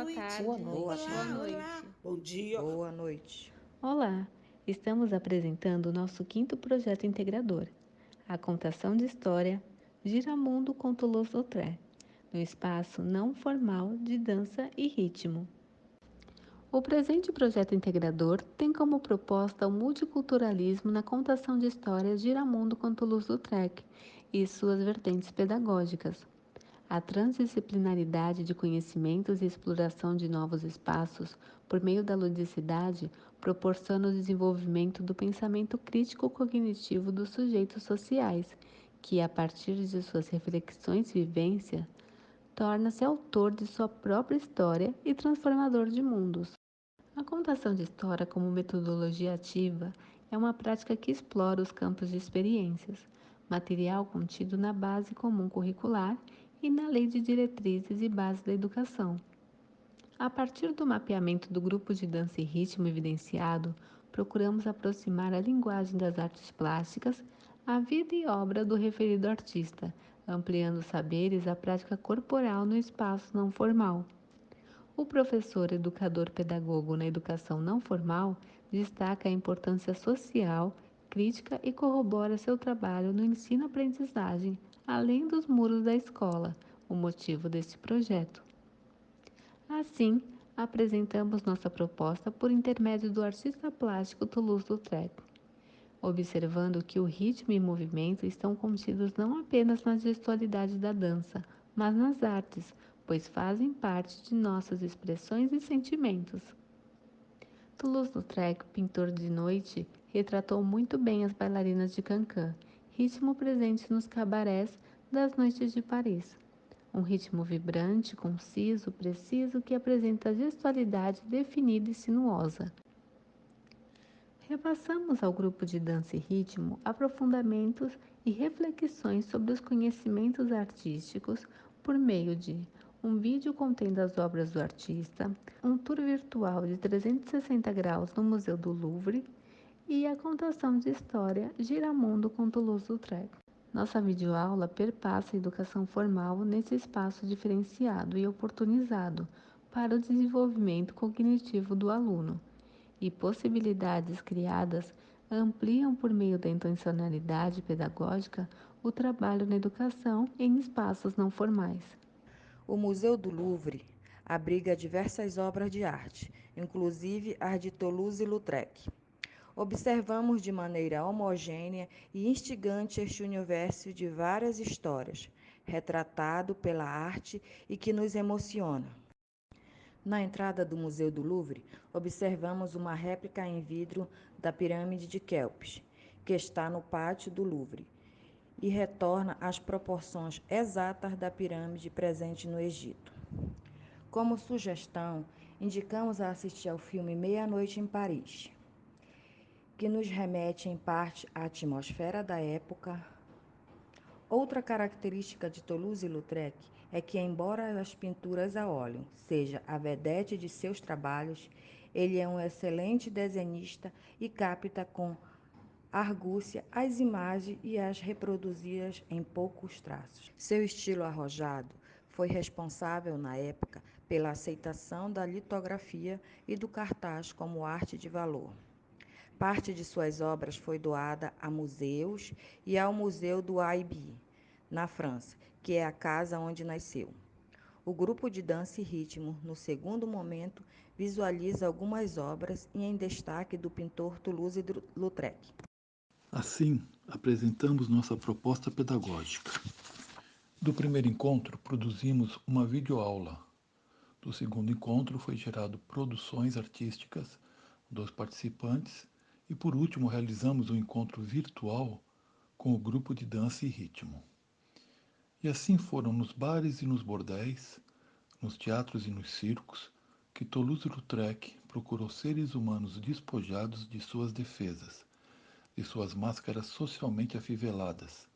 Boa noite. tarde. Boa Olá, Boa tarde. olá. noite. Bom dia. Boa noite. Olá, estamos apresentando o nosso quinto projeto integrador, a contação de história Giramundo com Toulouse-Lautrec, no espaço não formal de dança e ritmo. O presente projeto integrador tem como proposta o multiculturalismo na contação de histórias Giramundo com Toulouse-Lautrec e suas vertentes pedagógicas. A transdisciplinaridade de conhecimentos e exploração de novos espaços por meio da ludicidade proporciona o desenvolvimento do pensamento crítico-cognitivo dos sujeitos sociais, que, a partir de suas reflexões e vivência, torna-se autor de sua própria história e transformador de mundos. A contação de história como metodologia ativa é uma prática que explora os campos de experiências, material contido na base comum curricular e na Lei de Diretrizes e Bases da Educação. A partir do mapeamento do grupo de dança e ritmo evidenciado, procuramos aproximar a linguagem das artes plásticas à vida e obra do referido artista, ampliando saberes à prática corporal no espaço não formal. O professor educador pedagogo na educação não formal destaca a importância social, crítica e corrobora seu trabalho no ensino-aprendizagem, além dos muros da escola, o motivo deste projeto. Assim, apresentamos nossa proposta por intermédio do artista plástico Toulouse-Lautrec, observando que o ritmo e movimento estão contidos não apenas na gestualidade da dança, mas nas artes, pois fazem parte de nossas expressões e sentimentos. Toulouse-Lautrec, pintor de noite, retratou muito bem as bailarinas de cancan, ritmo presente nos cabarés das noites de Paris. Um ritmo vibrante, conciso, preciso, que apresenta gestualidade definida e sinuosa. Repassamos ao grupo de dança e ritmo aprofundamentos e reflexões sobre os conhecimentos artísticos por meio de um vídeo contendo as obras do artista, um tour virtual de 360 graus no Museu do Louvre e a contação de história Giramundo com Toulouse-Lautrec. Nossa videoaula perpassa a educação formal nesse espaço diferenciado e oportunizado para o desenvolvimento cognitivo do aluno, e possibilidades criadas ampliam por meio da intencionalidade pedagógica o trabalho na educação em espaços não formais. O Museu do Louvre abriga diversas obras de arte, inclusive as de Toulouse-Lautrec. Observamos de maneira homogênea e instigante este universo de várias histórias, retratado pela arte e que nos emociona. Na entrada do Museu do Louvre, observamos uma réplica em vidro da pirâmide de Quéops, que está no pátio do Louvre, e retorna às proporções exatas da pirâmide presente no Egito. Como sugestão, indicamos a assistir ao filme Meia-Noite em Paris, que nos remete em parte à atmosfera da época. Outra característica de Toulouse-Lautrec é que, embora as pinturas a óleo seja a vedete de seus trabalhos, ele é um excelente desenhista e capta com argúcia as imagens e as reproduzia em poucos traços. Seu estilo arrojado foi responsável, na época, pela aceitação da litografia e do cartaz como arte de valor. Parte de suas obras foi doada a museus e ao Museu do Haïby, na França, que é a casa onde nasceu. O grupo de dança e ritmo, no segundo momento, visualiza algumas obras e em destaque do pintor Toulouse-Lautrec. Assim, apresentamos nossa proposta pedagógica. Do primeiro encontro, produzimos uma videoaula. Do segundo encontro, foi gerado produções artísticas dos participantes e, por último, realizamos um encontro virtual com o grupo de dança e ritmo. E assim foram nos bares e nos bordéis, nos teatros e nos circos, que Toulouse-Lautrec procurou seres humanos despojados de suas defesas, de suas máscaras socialmente afiveladas,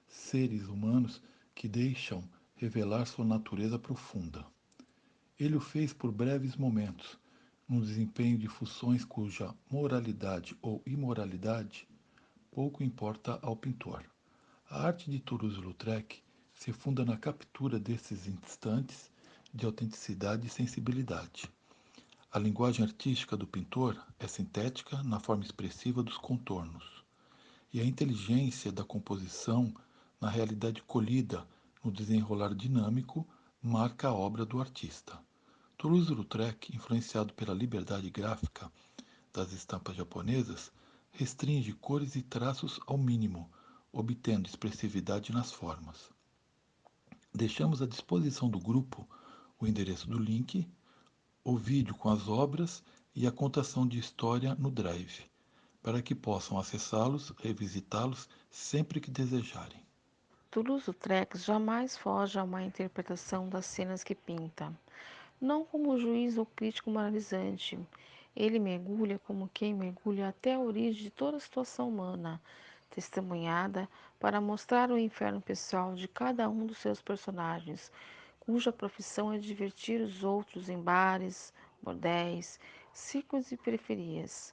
seres humanos que deixam revelar sua natureza profunda. Ele o fez por breves momentos, num desempenho de funções cuja moralidade ou imoralidade pouco importa ao pintor. A arte de Toulouse-Lautrec se funda na captura desses instantes de autenticidade e sensibilidade. A linguagem artística do pintor é sintética na forma expressiva dos contornos, e a inteligência da composição, na realidade colhida no desenrolar dinâmico, marca a obra do artista. Toulouse-Lautrec, influenciado pela liberdade gráfica das estampas japonesas, restringe cores e traços ao mínimo, obtendo expressividade nas formas. Deixamos à disposição do grupo o endereço do link, o vídeo com as obras e a contação de história no Drive, para que possam acessá-los, revisitá-los sempre que desejarem. Toulouse-Lautrec jamais foge a uma interpretação das cenas que pinta, não como juiz ou crítico moralizante. Ele mergulha como quem mergulha até a origem de toda a situação humana, testemunhada para mostrar o inferno pessoal de cada um dos seus personagens, cuja profissão é divertir os outros em bares, bordéis, circos e periferias.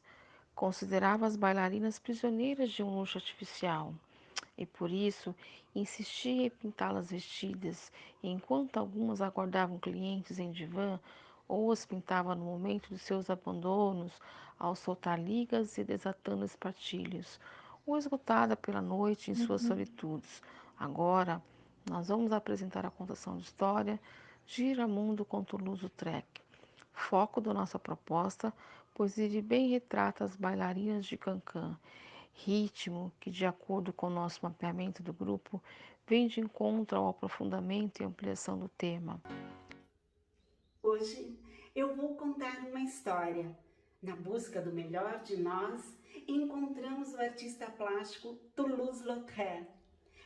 Considerava as bailarinas prisioneiras de um luxo artificial e por isso insistia em pintá-las vestidas, e enquanto algumas aguardavam clientes em divã, ou as pintava no momento de seus abandonos, ao soltar ligas e desatando espartilhos, ou esgotada pela noite em suas solitudes. Agora, nós vamos apresentar a contação de história Giramundo com Toulouse-Lautrec, foco da nossa proposta, pois ele bem retrata as bailarinas de Cancan, ritmo que, de acordo com o nosso mapeamento do grupo, vem de encontro ao aprofundamento e ampliação do tema. Hoje eu vou contar uma história. Na busca do melhor de nós, encontramos o artista plástico Toulouse-Lautrec,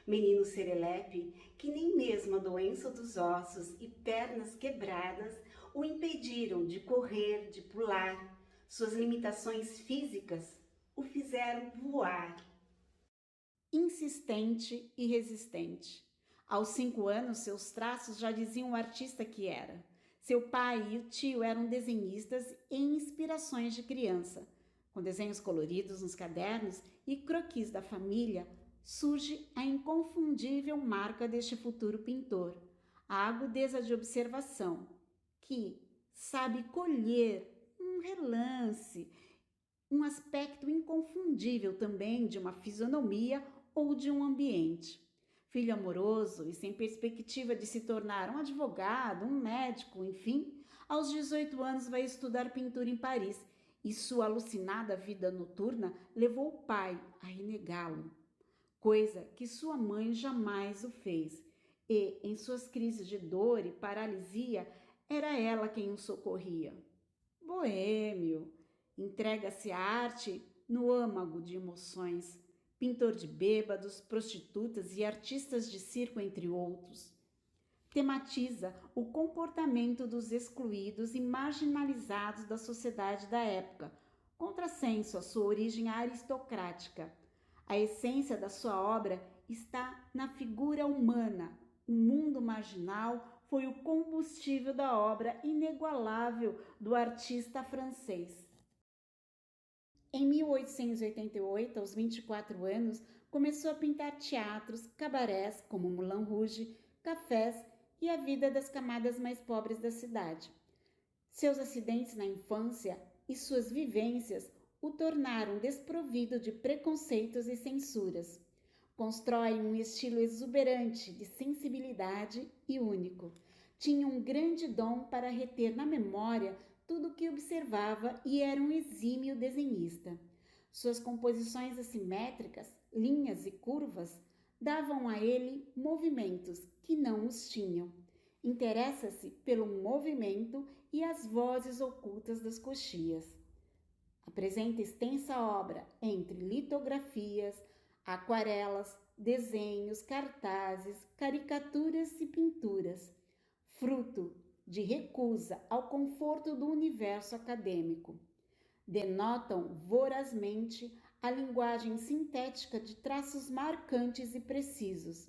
menino serelepe que nem mesmo a doença dos ossos e pernas quebradas o impediram de correr, de pular. Suas limitações físicas o fizeram voar. Insistente e resistente. Aos 5 anos, seus traços já diziam o artista que era. Seu pai e o tio eram desenhistas e inspirações de criança. Com desenhos coloridos nos cadernos e croquis da família, surge a inconfundível marca deste futuro pintor, a agudeza de observação, que sabe colher um relance, um aspecto inconfundível também de uma fisionomia ou de um ambiente. Filho amoroso e sem perspectiva de se tornar um advogado, um médico, enfim, aos 18 anos vai estudar pintura em Paris e sua alucinada vida noturna levou o pai a renegá-lo, coisa que sua mãe jamais o fez, e em suas crises de dor e paralisia era ela quem o socorria. Boêmio, entrega-se à arte no âmago de emoções, pintor de bêbados, prostitutas e artistas de circo, entre outros. Tematiza o comportamento dos excluídos e marginalizados da sociedade da época, contrassenso à sua origem aristocrática. A essência da sua obra está na figura humana. O mundo marginal foi o combustível da obra inigualável do artista francês. Em 1888, aos 24 anos, começou a pintar teatros, cabarés como Moulin Rouge, cafés e a vida das camadas mais pobres da cidade. Seus acidentes na infância e suas vivências o tornaram desprovido de preconceitos e censuras. Constrói um estilo exuberante de sensibilidade e único. Tinha um grande dom para reter na memória tudo o que observava e era um exímio desenhista. Suas composições assimétricas, linhas e curvas, davam a ele movimentos que não os tinham. Interessa-se pelo movimento e as vozes ocultas das coxias. Apresenta extensa obra entre litografias, aquarelas, desenhos, cartazes, caricaturas e pinturas, fruto de recusa ao conforto do universo acadêmico. Denotam vorazmente a linguagem sintética de traços marcantes e precisos.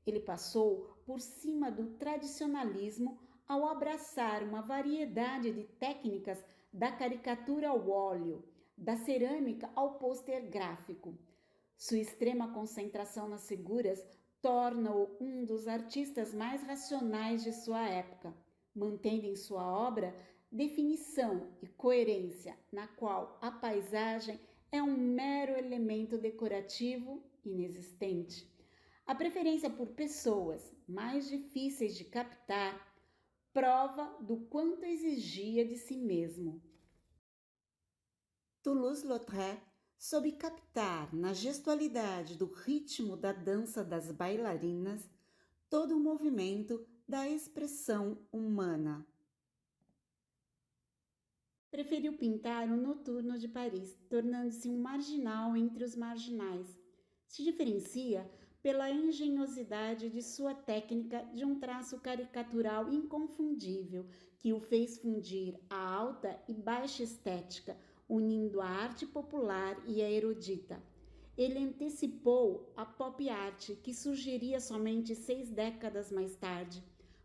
Ele passou por cima do tradicionalismo ao abraçar uma variedade de técnicas da caricatura ao óleo, da cerâmica ao pôster gráfico. Sua extrema concentração nas figuras torna-o um dos artistas mais racionais de sua época. mantendo em sua obra definição e coerência, na qual a paisagem é um mero elemento decorativo inexistente. A preferência por pessoas mais difíceis de captar prova do quanto exigia de si mesmo. Toulouse-Lautrec soube captar na gestualidade do ritmo da dança das bailarinas todo o movimento da expressão humana. Preferiu pintar o noturno de Paris, tornando-se um marginal entre os marginais. Se diferencia pela engenhosidade de sua técnica de um traço caricatural inconfundível, que o fez fundir a alta e baixa estética, unindo a arte popular e a erudita. Ele antecipou a pop art, que surgiria somente 6 décadas mais tarde.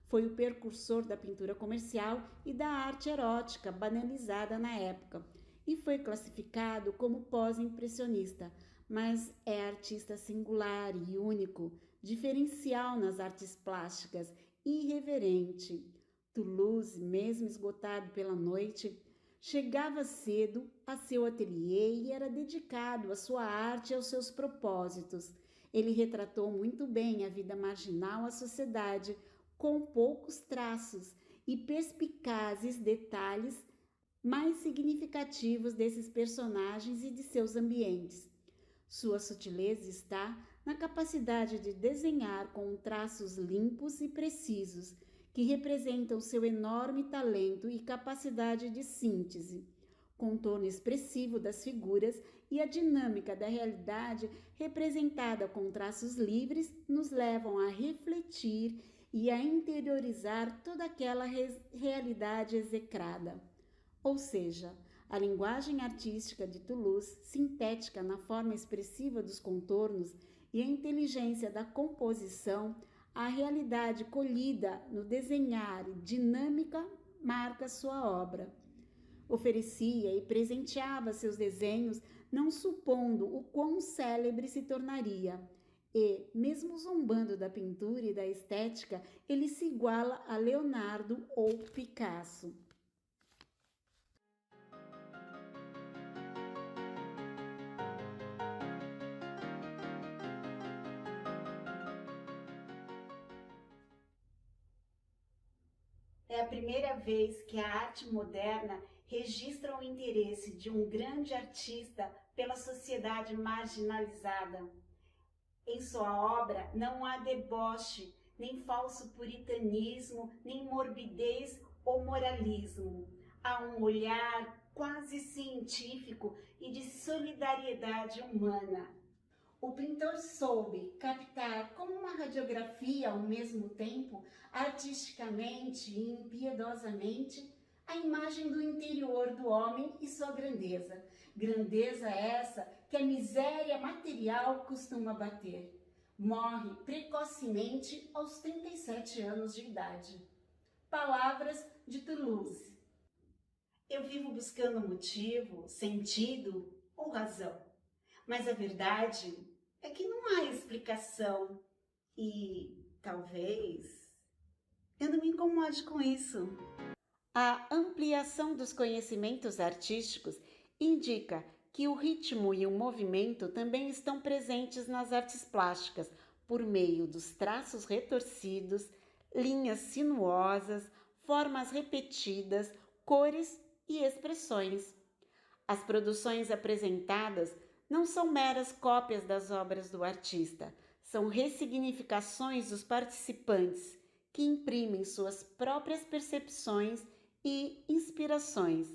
Foi o precursor da pintura comercial e da arte erótica banalizada na época, e foi classificado como pós-impressionista, mas é artista singular e único, diferencial nas artes plásticas, irreverente. Toulouse, mesmo esgotado pela noite, chegava cedo a seu ateliê e era dedicado à sua arte e aos seus propósitos. Ele retratou muito bem a vida marginal, a sociedade, com poucos traços e perspicazes detalhes mais significativos desses personagens e de seus ambientes. Sua sutileza está na capacidade de desenhar com traços limpos e precisos, que representam seu enorme talento e capacidade de síntese, contorno expressivo das figuras e a dinâmica da realidade representada com traços livres nos levam a refletir e a interiorizar toda aquela realidade execrada. Ou seja, a linguagem artística de Toulouse, sintética na forma expressiva dos contornos e a inteligência da composição, a realidade colhida no desenhar e dinâmica marca sua obra. Oferecia e presenteava seus desenhos, não supondo o quão célebre se tornaria. E, mesmo zombando da pintura e da estética, ele se iguala a Leonardo ou Picasso. É a primeira vez que a arte moderna registra o interesse de um grande artista pela sociedade marginalizada. Em sua obra não há deboche, nem falso puritanismo, nem morbidez ou moralismo. Há um olhar quase científico e de solidariedade humana. O pintor soube captar como uma radiografia ao mesmo tempo, artisticamente e impiedosamente, a imagem do interior do homem e sua grandeza. Grandeza essa que a miséria material costuma bater. Morre precocemente aos 37 anos de idade. Palavras de Toulouse. Eu vivo buscando motivo, sentido ou razão. Mas a verdade é que não há explicação e, talvez, eu não me incomode com isso. A ampliação dos conhecimentos artísticos indica que o ritmo e o movimento também estão presentes nas artes plásticas por meio dos traços retorcidos, linhas sinuosas, formas repetidas, cores e expressões. As produções apresentadas não são meras cópias das obras do artista, são ressignificações dos participantes que imprimem suas próprias percepções e inspirações.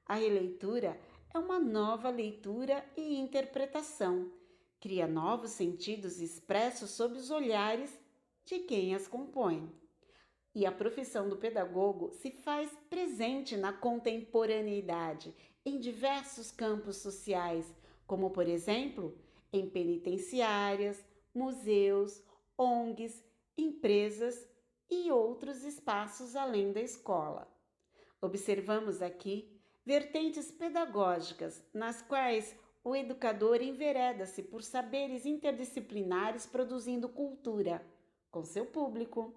A releitura é uma nova leitura e interpretação, cria novos sentidos expressos sob os olhares de quem as compõe. E a profissão do pedagogo se faz presente na contemporaneidade em diversos campos sociais, como, por exemplo, em penitenciárias, museus, ONGs, empresas e outros espaços além da escola. Observamos aqui vertentes pedagógicas nas quais o educador envereda-se por saberes interdisciplinares produzindo cultura com seu público.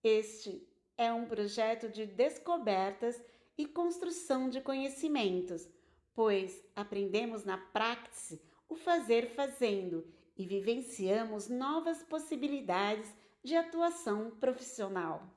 Este é um projeto de descobertas e construção de conhecimentos, pois aprendemos na prática o fazer fazendo e vivenciamos novas possibilidades de atuação profissional.